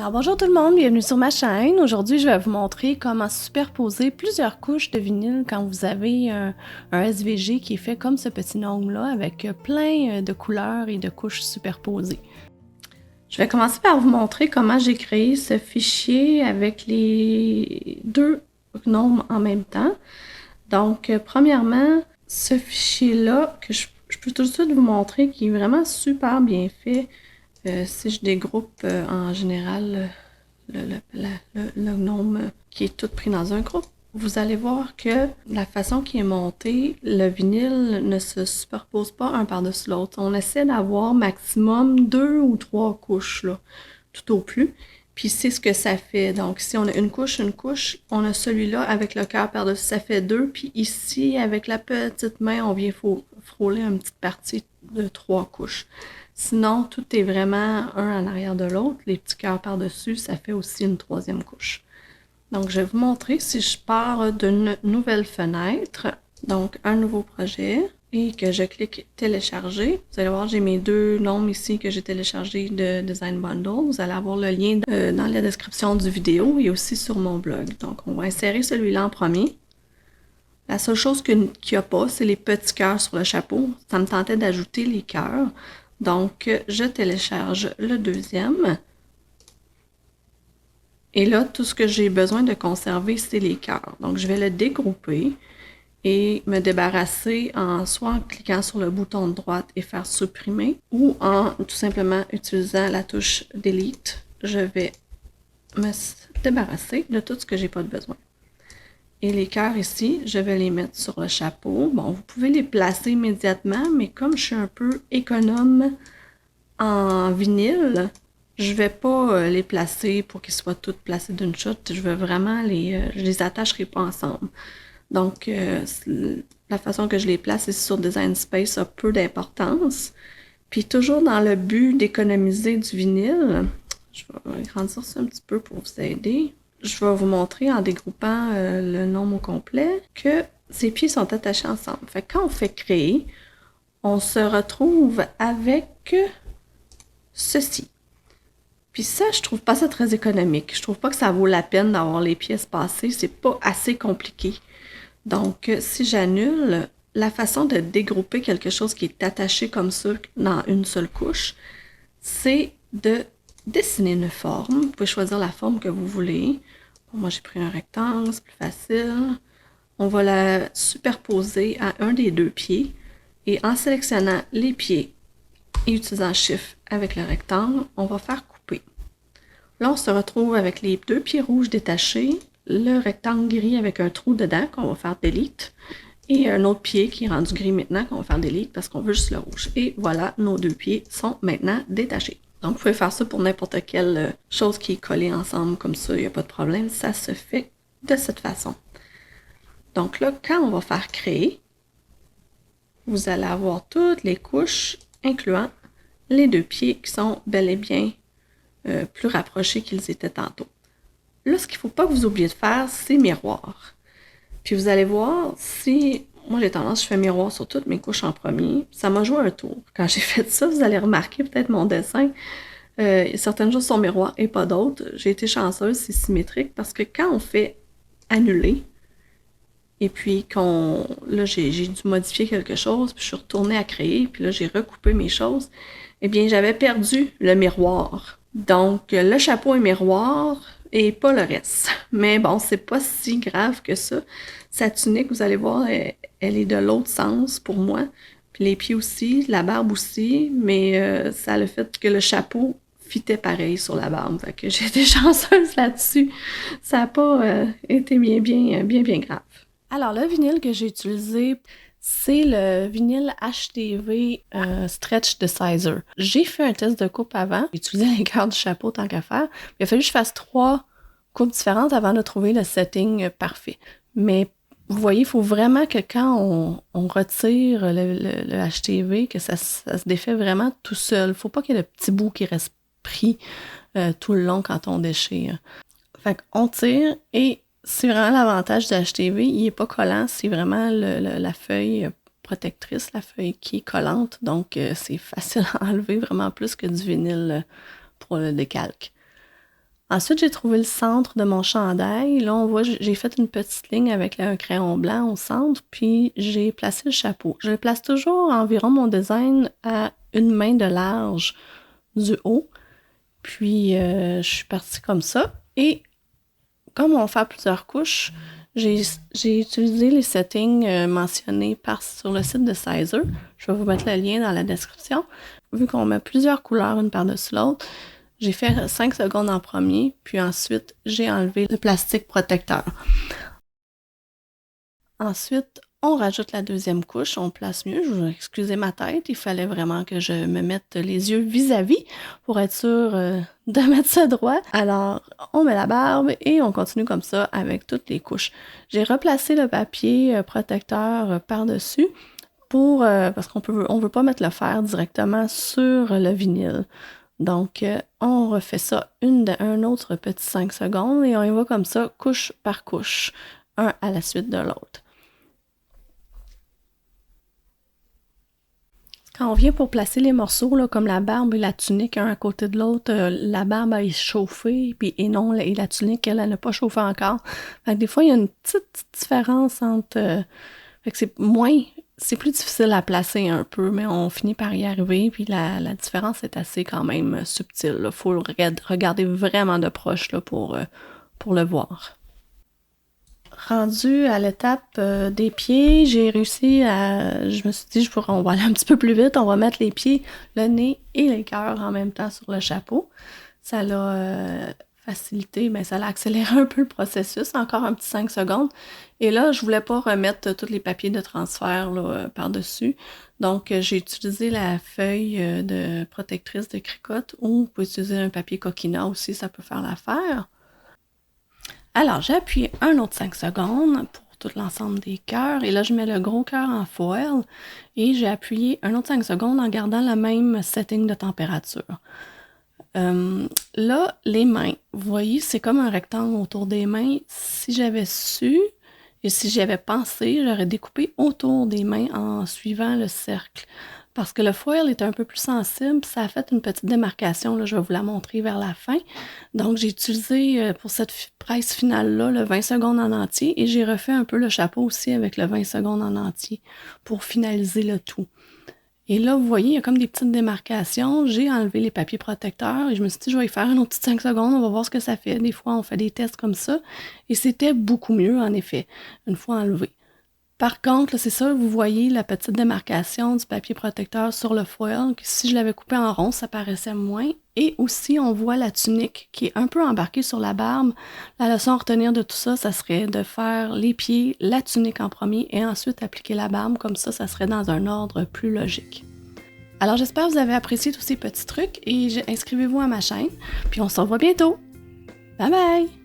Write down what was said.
Alors bonjour tout le monde, bienvenue sur ma chaîne. Aujourd'hui, je vais vous montrer comment superposer plusieurs couches de vinyle quand vous avez un SVG qui est fait comme ce petit gnome-là avec plein de couleurs et de couches superposées. Je vais commencer par vous montrer comment j'ai créé ce fichier avec les deux gnomes en même temps. Donc, premièrement, ce fichier-là, que je peux tout de suite vous montrer, qui est vraiment super bien fait. Si je dégroupe en général le gnome qui est tout pris dans un groupe, vous allez voir que la façon qui est montée, le vinyle ne se superpose pas un par-dessus l'autre. On essaie d'avoir maximum 2 ou 3 couches, là, tout au plus. Puis c'est ce que ça fait. Donc si on a une couche, on a celui-là avec le cœur par-dessus, ça fait 2. Puis ici, avec la petite main, on vient frôler une petite partie de 3 couches. Sinon, tout est vraiment un en arrière de l'autre. Les petits cœurs par-dessus, ça fait aussi une troisième couche. Donc, je vais vous montrer si je pars d'une nouvelle fenêtre, donc un nouveau projet, et que je clique télécharger. Vous allez voir, j'ai mes deux noms ici que j'ai téléchargés de Design Bundle. Vous allez avoir le lien dans la description du vidéo et aussi sur mon blog. Donc, on va insérer celui-là en premier. La seule chose qu'il n'y a pas, c'est les petits cœurs sur le chapeau. Ça me tentait d'ajouter les cœurs. Donc, je télécharge le deuxième. Et là, tout ce que j'ai besoin de conserver, c'est les cœurs. Donc, je vais le dégrouper et me débarrasser soit en cliquant sur le bouton de droite et faire supprimer, ou en tout simplement utilisant la touche Delete. Je vais me débarrasser de tout ce que j'ai pas de besoin. Et les cœurs ici, je vais les mettre sur le chapeau. Bon, vous pouvez les placer immédiatement, mais comme je suis un peu économe en vinyle, je vais pas les placer pour qu'ils soient tous placés d'une shot. Je veux vraiment je les attacherai pas ensemble. Donc, la façon que je les place ici sur Design Space a peu d'importance. Puis toujours dans le but d'économiser du vinyle, je vais agrandir ça un petit peu pour vous aider. Je vais vous montrer en dégroupant le nom au complet que ces pieds sont attachés ensemble. Fait que quand on fait créer, on se retrouve avec ceci. Puis ça, je trouve pas ça très économique. Je trouve pas que ça vaut la peine d'avoir les pièces passées. C'est pas assez compliqué. Donc, si j'annule, la façon de dégrouper quelque chose qui est attaché comme ça dans une seule couche, c'est de dessiner une forme. Vous pouvez choisir la forme que vous voulez. Bon, moi, j'ai pris un rectangle, c'est plus facile. On va la superposer à un des deux pieds. Et en sélectionnant les pieds et utilisant Shift avec le rectangle, on va faire couper. Là, on se retrouve avec les deux pieds rouges détachés, le rectangle gris avec un trou dedans qu'on va faire Delete, et un autre pied qui est rendu gris maintenant qu'on va faire Delete parce qu'on veut juste le rouge. Et voilà, nos deux pieds sont maintenant détachés. Donc, vous pouvez faire ça pour n'importe quelle chose qui est collée ensemble comme ça, il n'y a pas de problème, ça se fait de cette façon. Donc là, quand on va faire créer, vous allez avoir toutes les couches, incluant les deux pieds qui sont bel et bien plus rapprochés qu'ils étaient tantôt. Là, ce qu'il ne faut pas que vous oubliez de faire, c'est miroir. Puis vous allez voir, si moi j'ai tendance, je fais miroir sur toutes mes couches en premier, ça m'a joué un tour. Quand j'ai fait ça, vous allez remarquer peut-être mon dessin, certaines choses sont miroirs et pas d'autres. J'ai été chanceuse, c'est symétrique, parce que quand on fait annuler, et puis là j'ai dû modifier quelque chose, puis je suis retournée à créer, puis là j'ai recoupé mes choses, eh bien j'avais perdu le miroir. Donc le chapeau est miroir, et pas le reste. Mais bon, c'est pas si grave que ça. Sa tunique, vous allez voir, elle est de l'autre sens pour moi. Puis les pieds aussi, la barbe aussi, mais ça a le fait que le chapeau fitait pareil sur la barbe. Fait que j'ai été chanceuse là-dessus. Ça n'a pas été bien grave. Alors, le vinyle que j'ai utilisé, c'est le vinyle HTV Stretch de Sizer. J'ai fait un test de coupe avant. J'ai utilisé les cœurs du chapeau tant qu'à faire. Il a fallu que je fasse 3 coupes différentes avant de trouver le setting parfait. Mais vous voyez, il faut vraiment que quand on retire le HTV, que ça se défait vraiment tout seul. Il ne faut pas qu'il y ait de petits bouts qui restent pris tout le long quand on déchire. Fait qu'on tire et c'est vraiment l'avantage de HTV, il n'est pas collant, c'est vraiment la feuille protectrice, la feuille qui est collante, donc c'est facile à enlever vraiment plus que du vinyle pour le décalque. Ensuite, j'ai trouvé le centre de mon chandail. Là, on voit, j'ai fait une petite ligne avec un crayon blanc au centre, puis j'ai placé le chapeau. Je place toujours environ mon design à une main de large du haut. Puis, je suis partie comme ça. Et comme on fait plusieurs couches, j'ai utilisé les settings mentionnés sur le site de Sizer. Je vais vous mettre le lien dans la description. Vu qu'on met plusieurs couleurs une par-dessus l'autre, j'ai fait 5 secondes en premier, puis ensuite, j'ai enlevé le plastique protecteur. Ensuite, on rajoute la deuxième couche, on place mieux. Je vous excusez ma tête, il fallait vraiment que je me mette les yeux vis-à-vis pour être sûr de mettre ça droit. Alors, on met la barbe et on continue comme ça avec toutes les couches. J'ai replacé le papier protecteur par-dessus parce qu'on veut pas mettre le fer directement sur le vinyle. Donc, on refait ça un autre petit 5 secondes et on y va comme ça, couche par couche, un à la suite de l'autre. Quand on vient pour placer les morceaux, là, comme la barbe et la tunique, un à côté de l'autre, la barbe a chauffé, et la tunique, elle n'a pas chauffé encore. Fait que des fois, il y a une petite différence entre... fait que c'est plus difficile à placer un peu, mais on finit par y arriver, puis la différence est assez quand même subtile. Il faut regarder vraiment de proche là, pour le voir. Rendu à l'étape des pieds, j'ai réussi je me suis dit, on va aller un petit peu plus vite, on va mettre les pieds, le nez et les cœurs en même temps sur le chapeau. Ça l'a facilité, mais ça l'a accéléré un peu le processus, encore un petit 5 secondes. Et là, je voulais pas remettre tous les papiers de transfert là, par-dessus. Donc, j'ai utilisé la feuille de protectrice de cricotte ou vous pouvez utiliser un papier coquina aussi, ça peut faire l'affaire. Alors, j'ai appuyé un autre 5 secondes pour tout l'ensemble des cœurs. Et là, je mets le gros cœur en foil. Et j'ai appuyé un autre 5 secondes en gardant le même setting de température. Là, les mains. Vous voyez, c'est comme un rectangle autour des mains. Si j'avais su et si j'y avais pensé, j'aurais découpé autour des mains en suivant le cercle. Parce que le foil est un peu plus sensible, ça a fait une petite démarcation, là, je vais vous la montrer vers la fin. Donc, j'ai utilisé pour cette presse finale-là le 20 secondes en entier et j'ai refait un peu le chapeau aussi avec le 20 secondes en entier pour finaliser le tout. Et là, vous voyez, il y a comme des petites démarcations. J'ai enlevé les papiers protecteurs et je me suis dit, je vais y faire une autre petite 5 secondes, on va voir ce que ça fait. Des fois, on fait des tests comme ça et c'était beaucoup mieux, en effet, une fois enlevé. Par contre, c'est ça, vous voyez la petite démarcation du papier protecteur sur le foil, que si je l'avais coupé en rond, ça paraissait moins. Et aussi, on voit la tunique qui est un peu embarquée sur la barbe. La leçon à retenir de tout ça, ça serait de faire les pieds, la tunique en premier et ensuite appliquer la barbe. Comme ça serait dans un ordre plus logique. Alors, j'espère que vous avez apprécié tous ces petits trucs et inscrivez-vous à ma chaîne. Puis on se revoit bientôt. Bye bye!